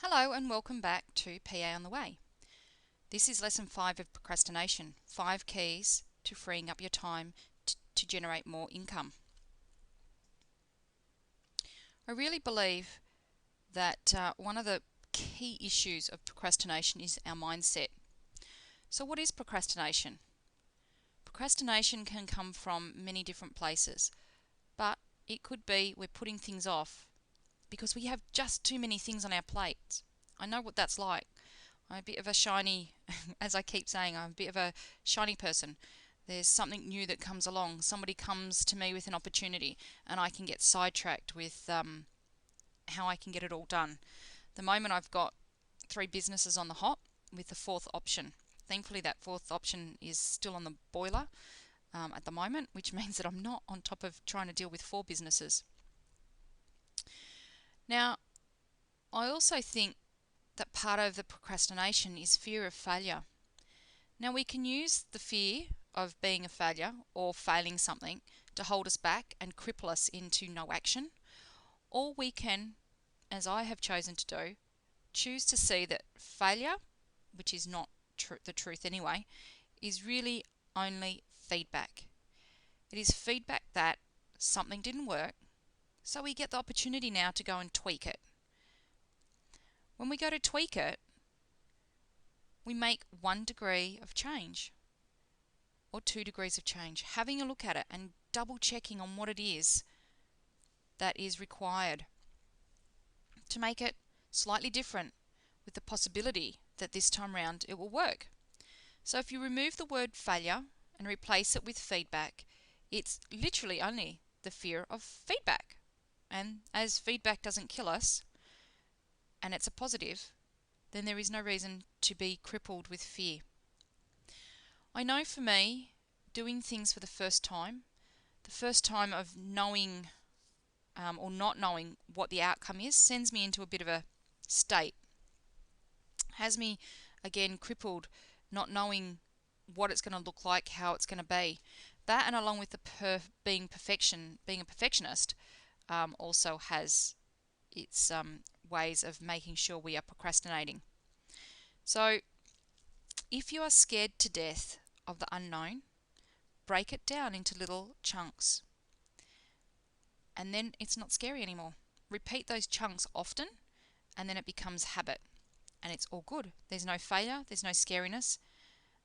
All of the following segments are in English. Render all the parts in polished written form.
Hello and welcome back to PA on the Way. This is lesson 5 of procrastination, 5 keys to freeing up your time to generate more income. I really believe that one of the key issues of procrastination is our mindset. So what is procrastination? Procrastination can come from many different places, but it could be we're putting things off because we have just too many things on our plates. I know what that's like. I'm a bit of a shiny, as I keep saying, I'm a bit of a shiny person. There's something new that comes along. Somebody comes to me with an opportunity, and I can get sidetracked with how I can get it all done. The moment I've got 3 businesses on the hop with the 4th option. Thankfully, that 4th option is still on the boiler at the moment, which means that I'm not on top of trying to deal with 4 businesses. Now, I also think that part of the procrastination is fear of failure. Now, we can use the fear of being a failure or failing something to hold us back and cripple us into no action, or we can, as I have chosen to do, choose to see that failure, which is not the truth anyway, is really only feedback. It is feedback that something didn't work, so we get the opportunity now to go and tweak it. When we go to tweak it, we make 1 degree of change or 2 degrees of change, having a look at it and double checking on what it is that is required to make it slightly different, with the possibility that this time round it will work. So if you remove the word failure and replace it with feedback, it's literally only the fear of feedback. And as feedback doesn't kill us, and it's a positive, then there is no reason to be crippled with fear. I know for me, doing things for the first time of knowing or not knowing what the outcome is, sends me into a bit of a state. Has me, again, crippled, not knowing what it's going to look like, how it's going to be. That, and along with the being a perfectionist, also has its ways of making sure we are procrastinating. So, if you are scared to death of the unknown, break it down into little chunks. And then it's not scary anymore. Repeat those chunks often, and then it becomes habit. And it's all good. There's no failure, there's no scariness.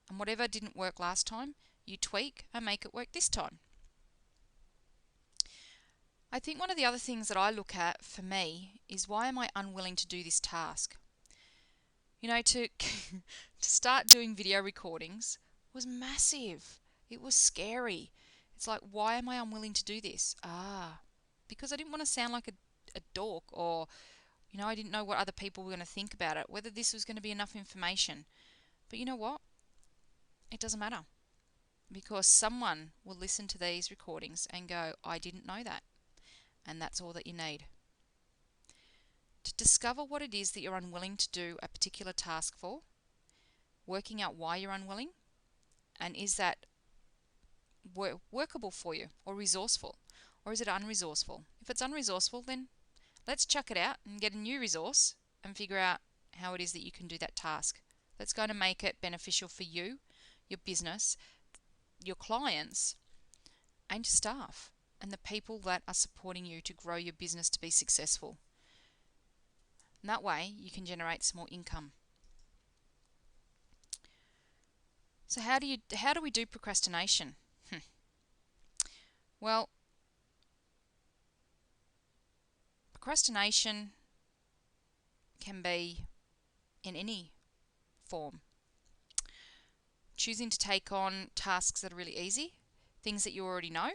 And whatever didn't work last time, you tweak and make it work this time. I think one of the other things that I look at for me is, why am I unwilling to do this task? You know, to to start doing video recordings was massive. It was scary. It's like, why am I unwilling to do this? Because I didn't want to sound like a dork, or, I didn't know what other people were going to think about it, whether this was going to be enough information. But you know what? It doesn't matter, because someone will listen to these recordings and go, I didn't know that. And that's all that you need. To discover what it is that you're unwilling to do a particular task for, working out why you're unwilling, and is that workable for you, or resourceful, or is it unresourceful? If it's unresourceful, then let's chuck it out and get a new resource and figure out how it is that you can do that task that's going to make it beneficial for you, your business, your clients, and your staff, and the people that are supporting you to grow your business to be successful. And that way you can generate some more income. So how do we do procrastination? Well, procrastination can be in any form. Choosing to take on tasks that are really easy, things that you already know.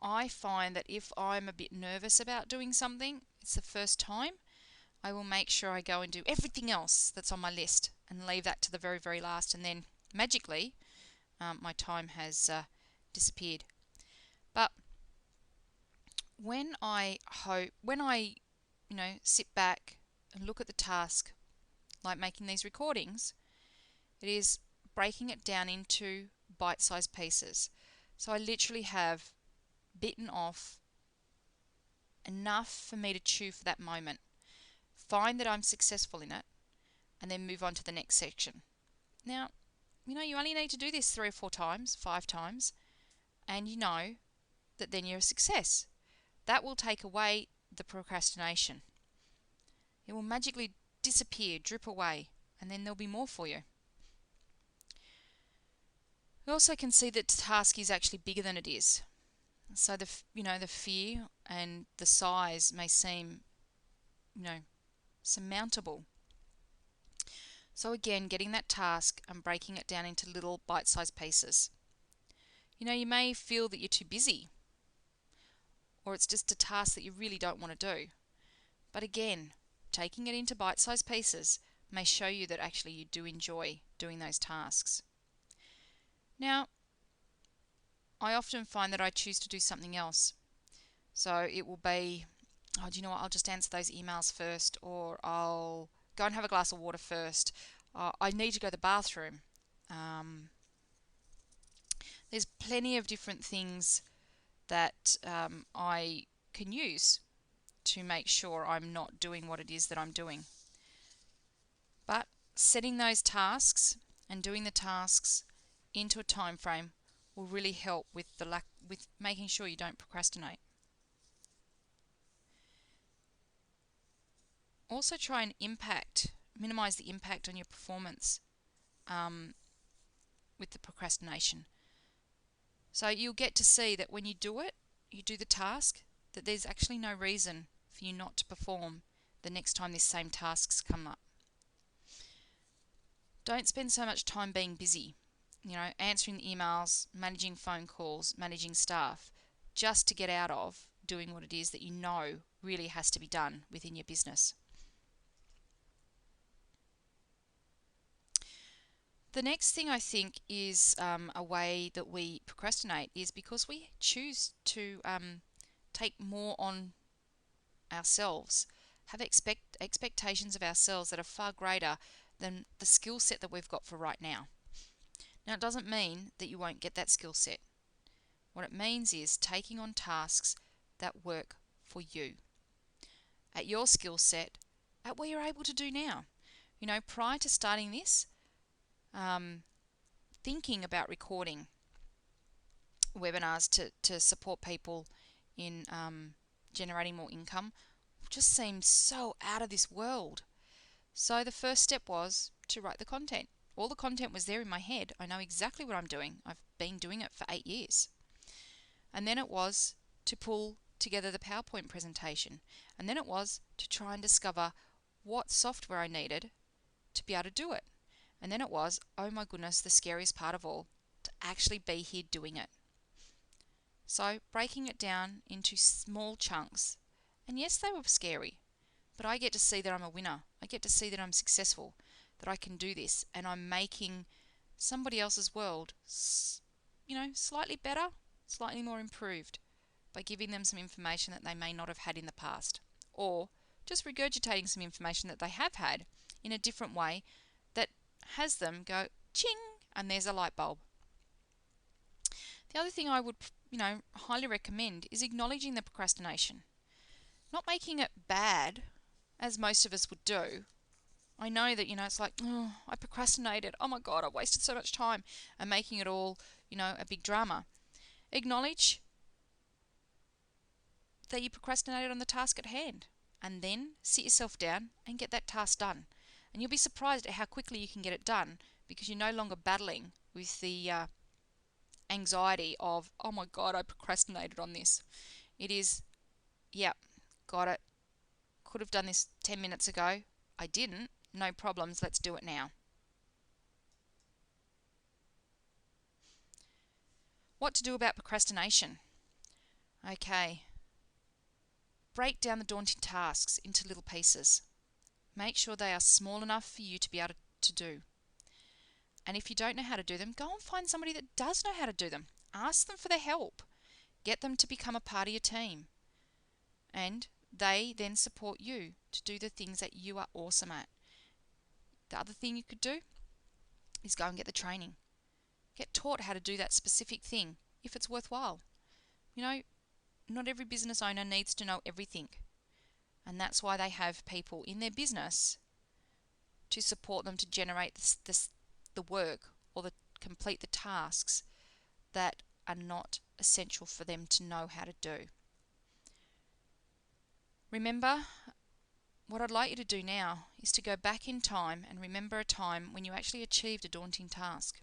I find that if I'm a bit nervous about doing something, it's the first time, I will make sure I go and do everything else that's on my list and leave that to the very, very last. And then magically, my time has disappeared. But when I sit back and look at the task, like making these recordings, it is breaking it down into bite-sized pieces. So I literally have bitten off enough for me to chew for that moment, find that I'm successful in it, and then move on to the next section. Now, you only need to do this 3 or 4 times, 5 times, and you know that then you're a success. That will take away the procrastination. It will magically disappear, drip away, and then there'll be more for you. We also can see that the task is actually bigger than it is. So the fear and the size may seem surmountable. So again, getting that task and breaking it down into little bite-sized pieces. You may feel that you're too busy, or it's just a task that you really don't want to do. But again, taking it into bite-sized pieces may show you that actually you do enjoy doing those tasks. Now, I often find that I choose to do something else. So it will be, oh, do you know what, I'll just answer those emails first, or I'll go and have a glass of water first. I need to go to the bathroom. There's plenty of different things that I can use to make sure I'm not doing what it is that I'm doing. But setting those tasks and doing the tasks into a time frame will really help with with making sure you don't procrastinate. Also try and minimize the impact on your performance with the procrastination. So you'll get to see that when you do it, you do the task, that there's actually no reason for you not to perform the next time this same tasks come up. Don't spend so much time being busy, answering the emails, managing phone calls, managing staff, just to get out of doing what it is that you know really has to be done within your business. The next thing I think is a way that we procrastinate is because we choose to take more on ourselves, have expectations of ourselves that are far greater than the skill set that we've got for right now. Now, it doesn't mean that you won't get that skill set. What it means is taking on tasks that work for you, at your skill set, at what you're able to do now. Prior to starting this, thinking about recording webinars to support people in generating more income just seemed so out of this world. So the first step was to write the content. All the content was there in my head. I know exactly what I'm doing. I've been doing it for 8 years. And then it was to pull together the PowerPoint presentation. And then it was to try and discover what software I needed to be able to do it. And then it was, oh my goodness, the scariest part of all, to actually be here doing it. So breaking it down into small chunks. And yes, they were scary, but I get to see that I'm a winner. I get to see that I'm successful, that I can do this, and I'm making somebody else's world, slightly better, slightly more improved by giving them some information that they may not have had in the past, or just regurgitating some information that they have had in a different way that has them go ching, and there's a light bulb. The other thing I would, highly recommend is acknowledging the procrastination. Not making it bad, as most of us would do. I know that, it's like, oh, I procrastinated. Oh my God, I wasted so much time, and making it all, a big drama. Acknowledge that you procrastinated on the task at hand, and then sit yourself down and get that task done. And you'll be surprised at how quickly you can get it done, because you're no longer battling with the anxiety of, oh my God, I procrastinated on this. It is, yep, got it. Could have done this 10 minutes ago. I didn't. No problems. Let's do it now. What to do about procrastination? Okay. Break down the daunting tasks into little pieces. Make sure they are small enough for you to be able to do. And if you don't know how to do them, go and find somebody that does know how to do them. Ask them for their help. Get them to become a part of your team. And they then support you to do the things that you are awesome at. The other thing you could do is go and get the training. Get taught how to do that specific thing if it's worthwhile. not every business owner needs to know everything. And that's why they have people in their business to support them to generate the work or complete the tasks that are not essential for them to know how to do. Remember, what I'd like you to do now is to go back in time and remember a time when you actually achieved a daunting task.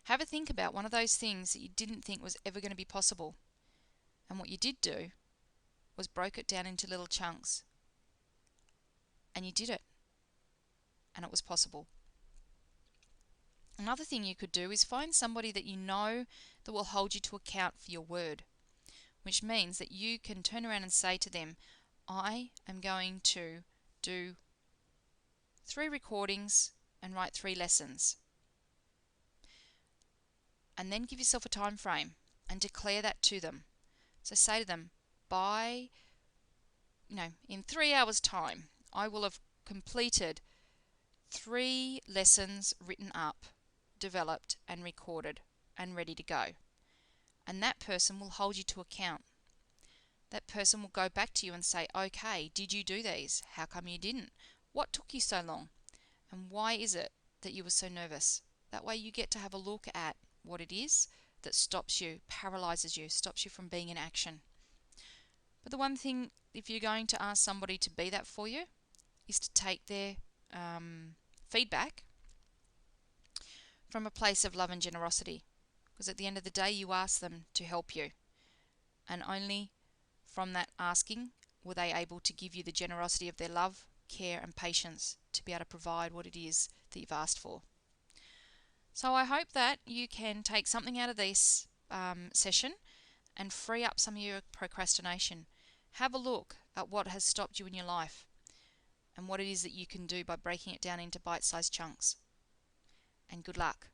Have a think about one of those things that you didn't think was ever going to be possible. And what you did do was broke it down into little chunks. And you did it. And it was possible. Another thing you could do is find somebody that you know that will hold you to account for your word, which means that you can turn around and say to them, I am going to do 3 recordings and write 3 lessons. And then give yourself a time frame and declare that to them. So say to them, in 3 hours' time, I will have completed 3 lessons written up, developed and recorded and ready to go. And that person will hold you to account. That person will go back to you and say, okay, did you do these? How come you didn't? What took you so long? And why is it that you were so nervous? That way you get to have a look at what it is that stops you, paralyzes you, stops you from being in action. But the one thing, if you're going to ask somebody to be that for you, is to take their feedback from a place of love and generosity. Because at the end of the day, you ask them to help you. And only from that asking were they able to give you the generosity of their love, care and patience to be able to provide what it is that you've asked for. So I hope that you can take something out of this session and free up some of your procrastination. Have a look at what has stopped you in your life and what it is that you can do by breaking it down into bite-sized chunks. And good luck.